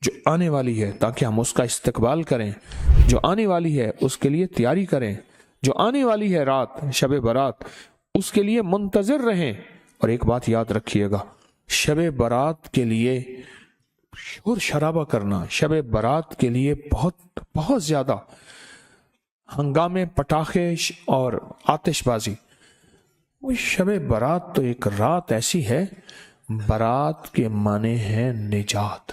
جو آنے والی ہے تاکہ ہم اس کا استقبال کریں، جو آنے والی ہے اس کے لیے تیاری کریں، جو آنے والی ہے رات شب برات اس کے لیے منتظر رہیں۔ اور ایک بات یاد رکھیے گا، شب برات کے لیے شور شرابہ کرنا، شب برات کے لیے بہت بہت زیادہ ہنگامے، پٹاخے اور آتش بازی، وہ شب برات تو ایک رات ایسی ہے، برات کے معنی ہے نجات،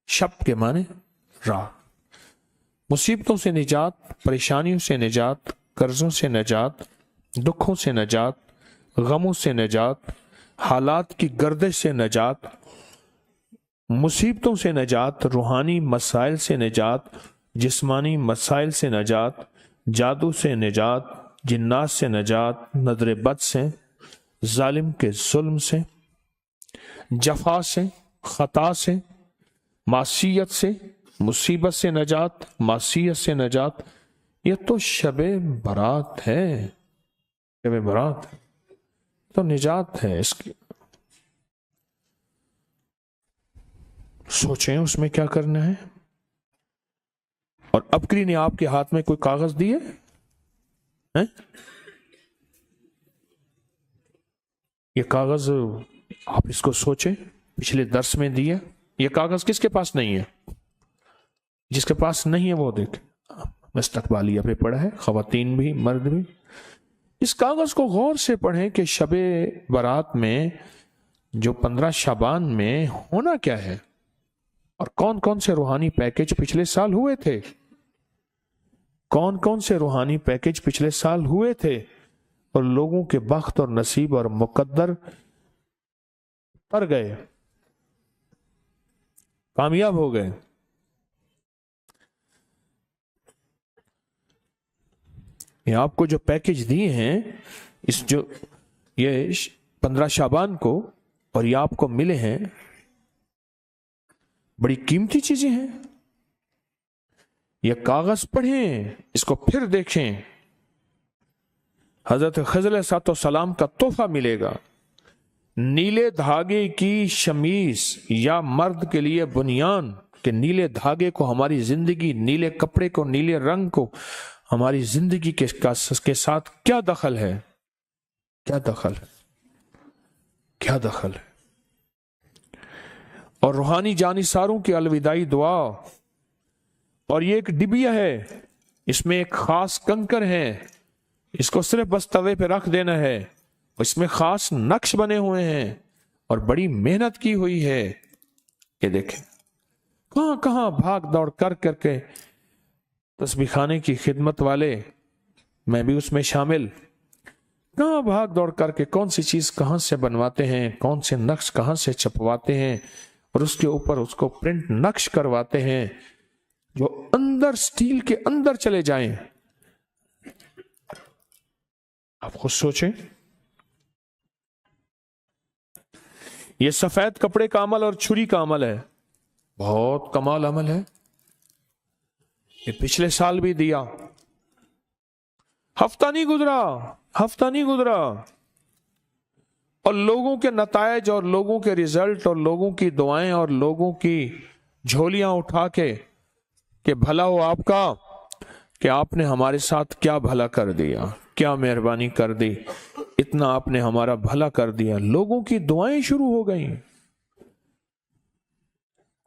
شب کے معنی رات، مصیبتوں سے نجات، پریشانیوں سے نجات، قرضوں سے نجات، دکھوں سے نجات، غموں سے نجات، حالات کی گردش سے نجات، مصیبتوں سے نجات، روحانی مسائل سے نجات، جسمانی مسائل سے نجات، جادو سے نجات، جنات سے نجات، نظر بد سے، ظالم کے ظلم سے، جفا سے، خطا سے، معصیت سے، مصیبت سے نجات، معصیت سے نجات۔ یہ تو شب برات ہے، شب برات تو نجات ہے اس کی۔ سوچیں اس میں کیا کرنا ہے۔ اور ابکری نے آپ کے ہاتھ میں کوئی کاغذ دیے ہیں؟ یہ کاغذ آپ اس کو سوچیں، پچھلے درس میں دیے، یہ کاغذ کس کے پاس نہیں ہے؟ جس کے پاس نہیں ہے وہ دیکھ، مستقبالیہ پہ پڑھا ہے، خواتین بھی مرد بھی۔ اس کاغذ کو غور سے پڑھیں کہ شب برات میں جو 15 شعبان میں ہونا کیا ہے، اور کون کون سے روحانی پیکج پچھلے سال ہوئے تھے، کون کون سے روحانی پیکج پچھلے سال ہوئے تھے، اور لوگوں کے بخت اور نصیب اور مقدر پر گئے، کامیاب ہو گئے۔ یہ آپ کو جو پیکج دیے ہیں، یہ 15 شعبان کو، اور یہ آپ کو ملے ہیں، بڑی قیمتی چیزیں ہیں۔ یہ کاغذ پڑھیں، اس کو پھر دیکھیں۔ حضرت خضر علیہ السلام کا تحفہ ملے گا، نیلے دھاگے کی شمیز یا مرد کے لیے بنیان، کہ نیلے دھاگے کو ہماری زندگی، نیلے کپڑے کو، نیلے رنگ کو ہماری زندگی کے ساتھ کیا دخل ہے، کیا دخل ہے، کیا دخل ہے۔ اور روحانی جانثاروں کی الوداعی دعا، اور یہ ایک ڈبیا ہے، اس میں ایک خاص کنکر ہے، اس کو صرف بس توے پہ رکھ دینا ہے، اس میں خاص نقش بنے ہوئے ہیں اور بڑی محنت کی ہوئی ہے۔ یہ دیکھیں کہاں کہاں بھاگ دوڑ کر کے تسبیح خانے کی خدمت والے، میں بھی اس میں شامل، کہاں بھاگ دوڑ کر کے کون سی چیز کہاں سے بنواتے ہیں، کون سے نقش کہاں سے چھپواتے ہیں، اور اس کے اوپر اس کو پرنٹ نقش کرواتے ہیں جو اندر سٹیل کے اندر چلے جائیں۔ آپ خود سوچیں، یہ سفید کپڑے کا عمل اور چھری کا عمل ہے، بہت کمال عمل ہے۔ یہ پچھلے سال بھی دیا، ہفتہ نہیں گزرا، اور لوگوں کے نتائج اور لوگوں کے رزلٹ اور لوگوں کی دعائیں اور لوگوں کی جھولیاں اٹھا کے کہ بھلا ہو آپ کا، کہ آپ نے ہمارے ساتھ کیا بھلا کر دیا، کیا مہربانی کر دی، اتنا آپ نے ہمارا بھلا کر دیا۔ لوگوں کی دعائیں شروع ہو گئیں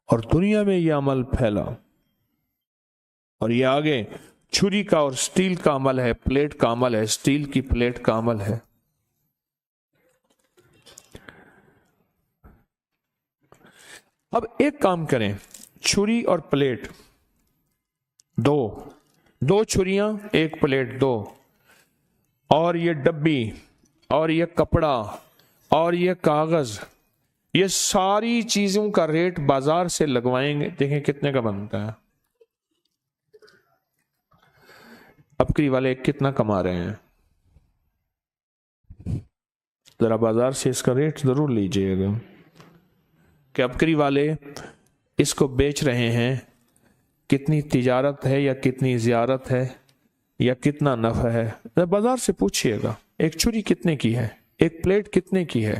اور دنیا میں یہ عمل پھیلا، اور یہ آگے چھری کا اور سٹیل کا عمل ہے، پلیٹ کا عمل ہے، سٹیل کی پلیٹ کا عمل ہے۔ اب ایک کام کریں، چھری اور پلیٹ دو چھریاں، ایک پلیٹ، دو، اور یہ ڈبی اور یہ کپڑا اور یہ کاغذ، یہ ساری چیزوں کا ریٹ بازار سے لگوائیں گے، دیکھیں کتنے کا بنتا ہے۔ ابکری والے کتنا کما رہے ہیں، ذرا بازار سے اس کا ریٹ ضرور لیجئے گا، کہ ابکری والے اس کو بیچ رہے ہیں، کتنی تجارت ہے یا کتنی زیارت ہے یا کتنا نفع ہے، بازار سے پوچھئے گا۔ ایک چھری کتنے کی ہے، ایک پلیٹ کتنے کی ہے،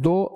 2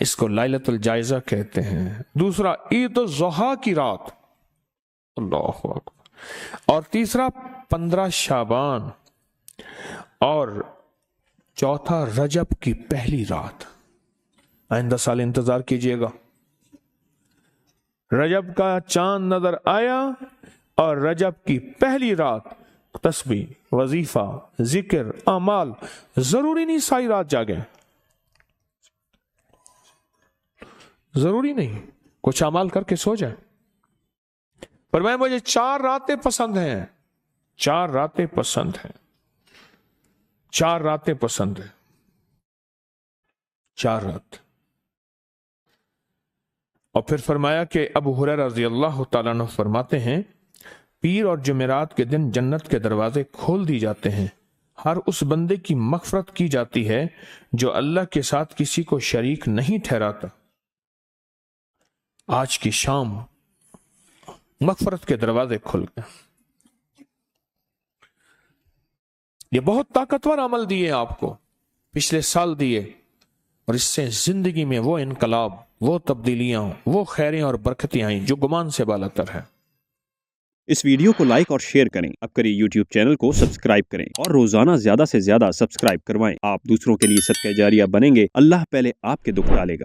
اس کو لیلۃ الجائزہ کہتے ہیں۔ دوسرا عید الضحیٰ کی رات، اللہ اکبر، اور تیسرا 15 شعبان، اور چوتھا رجب کی پہلی رات۔ آئندہ سال انتظار کیجئے گا، رجب کا چاند نظر آیا اور رجب کی پہلی رات تسبیح، وظیفہ، ذکر، اعمال، ضروری نہیں ساری رات جاگیں، ضروری نہیں کچھ اعمال کر کے سو جائیں، پر مجھے 4 راتیں پسند ہیں، 4 راتیں پسند ہیں، 4 راتیں پسند ہیں، 4 رات۔ اور پھر فرمایا کہ ابو ہریرہ رضی اللہ تعالیٰ عنہ فرماتے ہیں پیر اور جمعرات کے دن جنت کے دروازے کھول دی جاتے ہیں، ہر اس بندے کی مغفرت کی جاتی ہے جو اللہ کے ساتھ کسی کو شریک نہیں ٹھہراتا۔ آج کی شام مغفرت کے دروازے کھل گئے، یہ بہت طاقتور عمل دیے آپ کو، پچھلے سال دیے، اور اس سے زندگی میں وہ انقلاب، وہ تبدیلیاں، وہ خیریں اور برکتیں آئیں جو گمان سے بالاتر ہے۔ اس ویڈیو کو لائک اور شیئر کریں، اب کریں یوٹیوب چینل کو سبسکرائب کریں اور روزانہ زیادہ سے زیادہ سبسکرائب کروائیں۔ آپ دوسروں کے لیے صدقہ جاریہ بنیں گے، اللہ پہلے آپ کے دکھ ٹالے گا۔